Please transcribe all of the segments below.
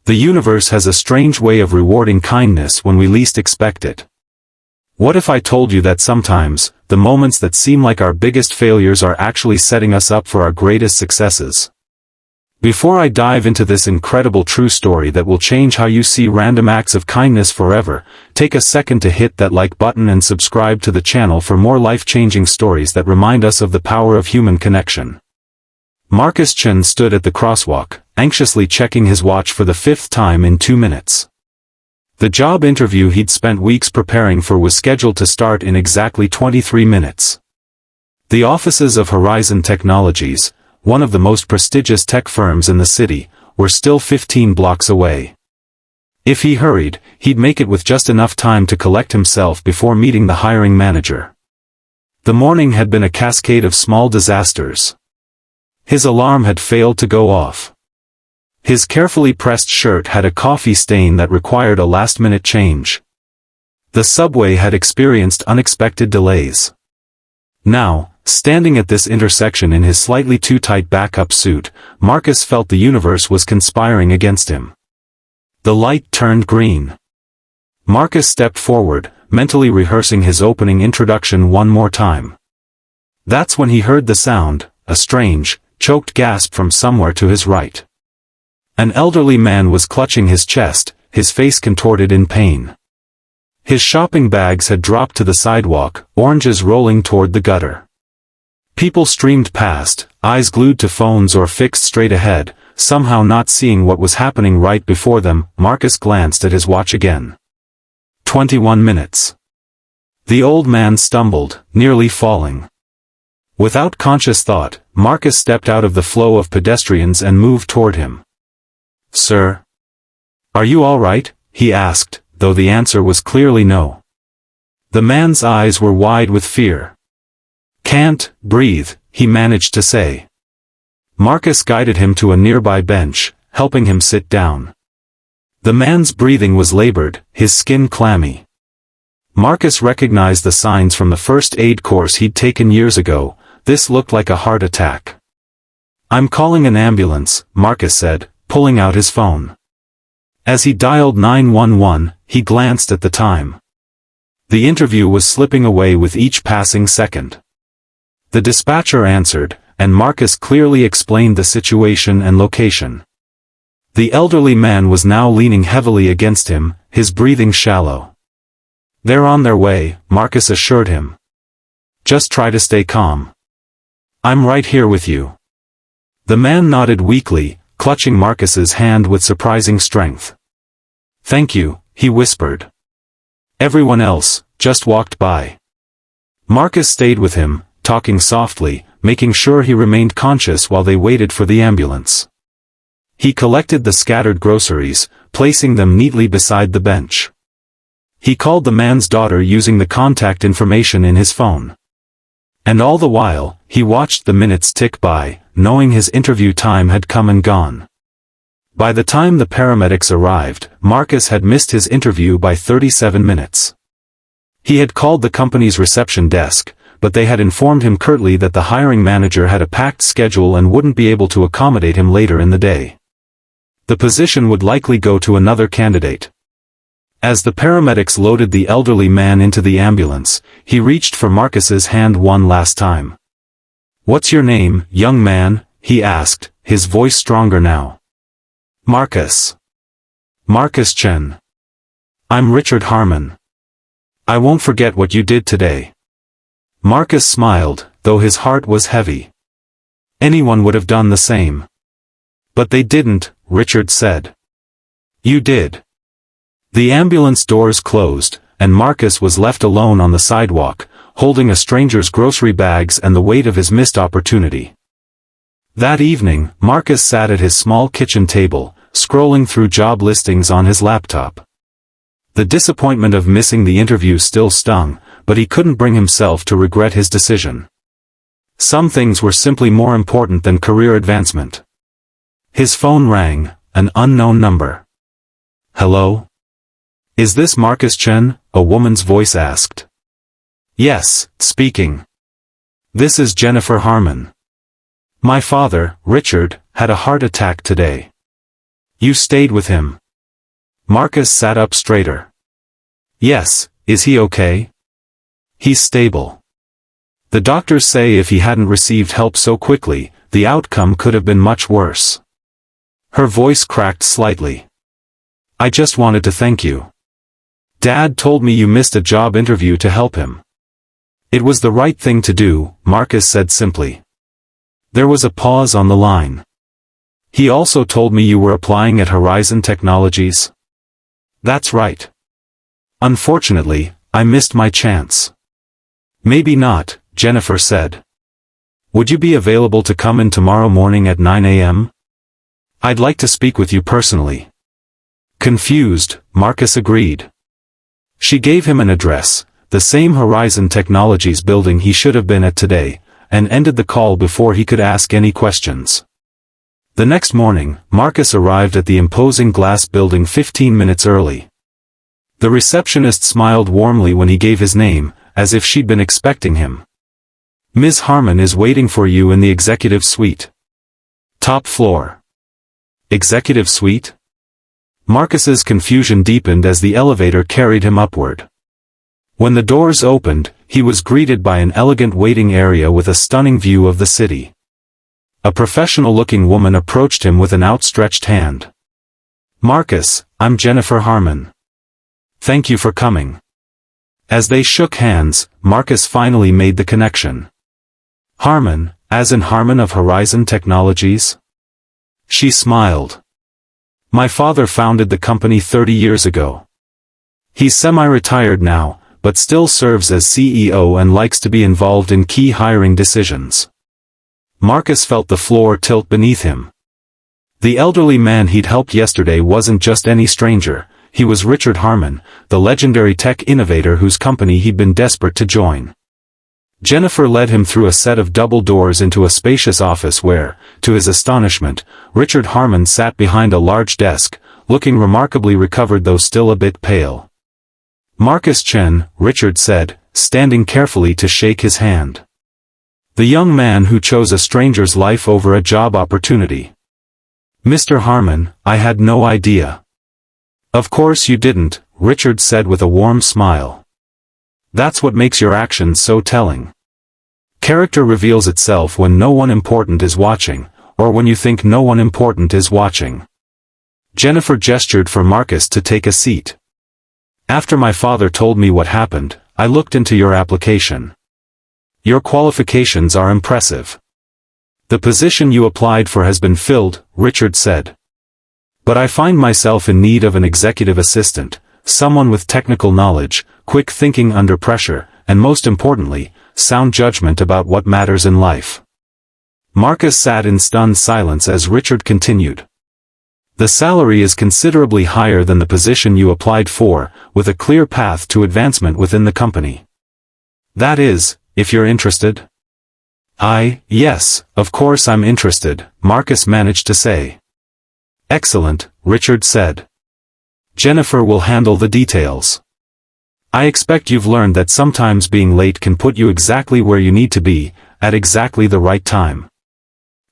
The universe has a strange way of rewarding kindness when we least expect it. What if I told you that sometimes, the moments that seem like our biggest failures are actually setting us up for our greatest successes? Before I dive into this incredible true story that will change how you see random acts of kindness forever, take a second to hit that like button and subscribe to the channel for more life-changing stories that remind us of the power of human connection. Marcus Chen stood at the crosswalk, anxiously checking his watch for the 5th time in 2 minutes. The job interview he'd spent weeks preparing for was scheduled to start in exactly 23 minutes. The offices of Horizon Technologies, one of the most prestigious tech firms in the city, were still 15 blocks away. If he hurried, he'd make it with just enough time to collect himself before meeting the hiring manager. The morning had been a cascade of small disasters. His alarm had failed to go off. His carefully pressed shirt had a coffee stain that required a last-minute change. The subway had experienced unexpected delays. Now, standing at this intersection in his slightly too tight backup suit, Marcus felt the universe was conspiring against him. The light turned green. Marcus stepped forward, mentally rehearsing his opening introduction one more time. That's when he heard the sound, a strange, choked gasp from somewhere to his right. An elderly man was clutching his chest, his face contorted in pain. His shopping bags had dropped to the sidewalk, oranges rolling toward the gutter. People streamed past, eyes glued to phones or fixed straight ahead, somehow not seeing what was happening right before them. Marcus glanced at his watch again. 21 minutes. The old man stumbled, nearly falling. Without conscious thought, Marcus stepped out of the flow of pedestrians and moved toward him. "Sir? Are you all right?" he asked, though the answer was clearly no. The man's eyes were wide with fear. "Can't breathe," he managed to say. Marcus guided him to a nearby bench, helping him sit down. The man's breathing was labored, his skin clammy. Marcus recognized the signs from the first aid course he'd taken years ago. This looked like a heart attack. "I'm calling an ambulance," Marcus said, pulling out his phone. As he dialed 911, he glanced at the time. The interview was slipping away with each passing second. The dispatcher answered, and Marcus clearly explained the situation and location. The elderly man was now leaning heavily against him, his breathing shallow. "They're on their way," Marcus assured him. "Just try to stay calm. I'm right here with you." The man nodded weakly, clutching Marcus's hand with surprising strength. "Thank you," he whispered. Everyone else just walked by. Marcus stayed with him, talking softly, making sure he remained conscious while they waited for the ambulance. He collected the scattered groceries, placing them neatly beside the bench. He called the man's daughter using the contact information in his phone. And all the while, he watched the minutes tick by, knowing his interview time had come and gone. By the time the paramedics arrived, Marcus had missed his interview by 37 minutes. He had called the company's reception desk, but they had informed him curtly that the hiring manager had a packed schedule and wouldn't be able to accommodate him later in the day. The position would likely go to another candidate. As the paramedics loaded the elderly man into the ambulance, he reached for Marcus's hand one last time. "What's your name, young man?" he asked, his voice stronger now. "Marcus. Marcus Chen. I'm Richard Harmon. I won't forget what you did today." Marcus smiled, though his heart was heavy. Anyone would have done the same. "But they didn't," Richard said. "You did." The ambulance doors closed, and Marcus was left alone on the sidewalk, holding a stranger's grocery bags and the weight of his missed opportunity. That evening, Marcus sat at his small kitchen table, scrolling through job listings on his laptop. The disappointment of missing the interview still stung, but he couldn't bring himself to regret his decision. Some things were simply more important than career advancement. His phone rang, an unknown number. "Hello? Is this Marcus Chen?" a woman's voice asked. "Yes, speaking. This is Jennifer Harmon. My father, Richard, had a heart attack today." You stayed with him. Marcus sat up straighter. Yes, is he okay? He's stable. The doctors say if he hadn't received help so quickly, the outcome could have been much worse. Her voice cracked slightly. I just wanted to thank you. Dad told me you missed a job interview to help him. It was the right thing to do, Marcus said simply. There was a pause on the line. He also told me you were applying at Horizon Technologies. That's right. Unfortunately, I missed my chance. Maybe not, Jennifer said. Would you be available to come in tomorrow morning at 9 a.m.? I'd like to speak with you personally. Confused, Marcus agreed. She gave him an address, the same Horizon Technologies building he should have been at today, and ended the call before he could ask any questions. The next morning, Marcus arrived at the imposing glass building 15 minutes early. The receptionist smiled warmly when he gave his name, as if she'd been expecting him. Ms. Harmon is waiting for you in the executive suite. Top floor. Executive suite? Marcus's confusion deepened as the elevator carried him upward. When the doors opened, he was greeted by an elegant waiting area with a stunning view of the city. A professional-looking woman approached him with an outstretched hand. Marcus, I'm Jennifer Harmon. Thank you for coming. As they shook hands, Marcus finally made the connection. Harmon, as in Harmon of Horizon Technologies? She smiled. My father founded the company 30 years ago. He's semi-retired now, but still serves as CEO and likes to be involved in key hiring decisions. Marcus felt the floor tilt beneath him. The elderly man he'd helped yesterday wasn't just any stranger, he was Richard Harmon, the legendary tech innovator whose company he'd been desperate to join. Jennifer led him through a set of double doors into a spacious office where, to his astonishment, Richard Harmon sat behind a large desk, looking remarkably recovered though still a bit pale. Marcus Chen, Richard said, standing carefully to shake his hand. The young man who chose a stranger's life over a job opportunity. Mr. Harmon, I had no idea. Of course you didn't, Richard said with a warm smile. That's what makes your actions so telling. Character reveals itself when no one important is watching, or when you think no one important is watching. Jennifer gestured for Marcus to take a seat. After my father told me what happened, I looked into your application. Your qualifications are impressive. The position you applied for has been filled, Richard said. But I find myself in need of an executive assistant, someone with technical knowledge, quick thinking under pressure, and most importantly, sound judgment about what matters in life. Marcus sat in stunned silence as Richard continued. The salary is considerably higher than the position you applied for, with a clear path to advancement within the company. That is, if you're interested. Yes, of course I'm interested, Marcus managed to say. Excellent, Richard said. Jennifer will handle the details. I expect you've learned that sometimes being late can put you exactly where you need to be, at exactly the right time.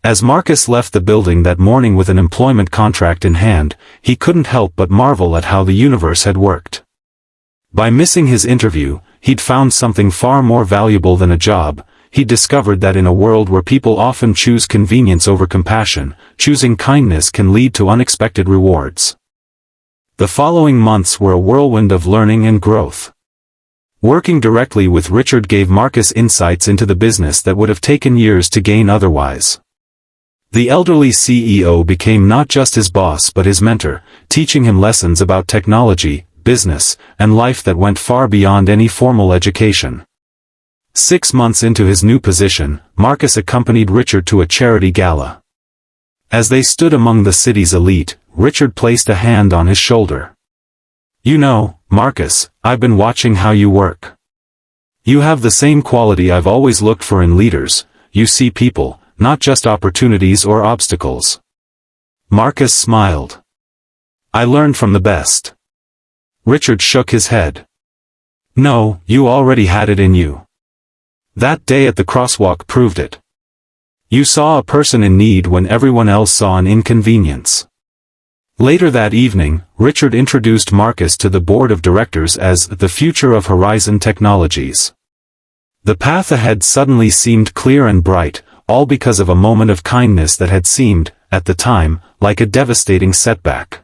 As Marcus left the building that morning with an employment contract in hand, he couldn't help but marvel at how the universe had worked. By missing his interview, he'd found something far more valuable than a job. He discovered that in a world where people often choose convenience over compassion, choosing kindness can lead to unexpected rewards. The following months were a whirlwind of learning and growth. Working directly with Richard gave Marcus insights into the business that would have taken years to gain otherwise. The elderly CEO became not just his boss but his mentor, teaching him lessons about technology, business, and life that went far beyond any formal education. 6 months into his new position, Marcus accompanied Richard to a charity gala. As they stood among the city's elite, Richard placed a hand on his shoulder. You know, Marcus, I've been watching how you work. You have the same quality I've always looked for in leaders, you see people, not just opportunities or obstacles. Marcus smiled. I learned from the best. Richard shook his head. No, you already had it in you. That day at the crosswalk proved it. You saw a person in need when everyone else saw an inconvenience. Later that evening, Richard introduced Marcus to the board of directors as the future of Horizon Technologies. The path ahead suddenly seemed clear and bright, all because of a moment of kindness that had seemed, at the time, like a devastating setback.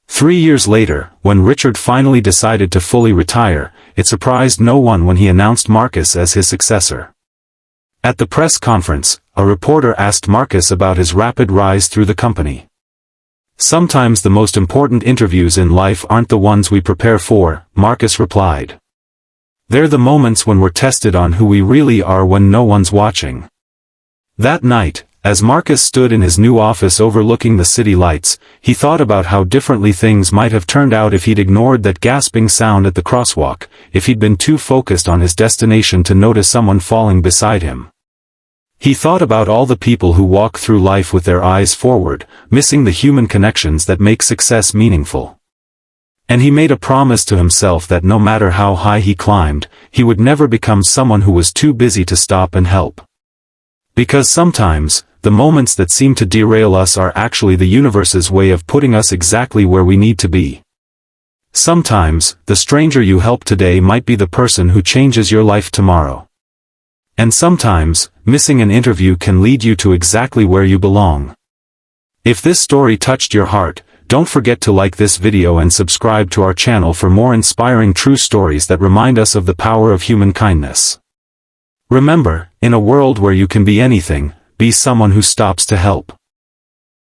3 years later, when Richard finally decided to fully retire, it surprised no one when he announced Marcus as his successor. At the press conference, a reporter asked Marcus about his rapid rise through the company. "Sometimes the most important interviews in life aren't the ones we prepare for," Marcus replied. "They're the moments when we're tested on who we really are when no one's watching." That night, as Marcus stood in his new office overlooking the city lights, he thought about how differently things might have turned out if he'd ignored that gasping sound at the crosswalk, if he'd been too focused on his destination to notice someone falling beside him. He thought about all the people who walk through life with their eyes forward, missing the human connections that make success meaningful. And he made a promise to himself that no matter how high he climbed, he would never become someone who was too busy to stop and help. Because sometimes, the moments that seem to derail us are actually the universe's way of putting us exactly where we need to be. Sometimes, the stranger you help today might be the person who changes your life tomorrow. And sometimes, missing an interview can lead you to exactly where you belong. If this story touched your heart, don't forget to like this video and subscribe to our channel for more inspiring true stories that remind us of the power of human kindness. Remember, in a world where you can be anything, be someone who stops to help.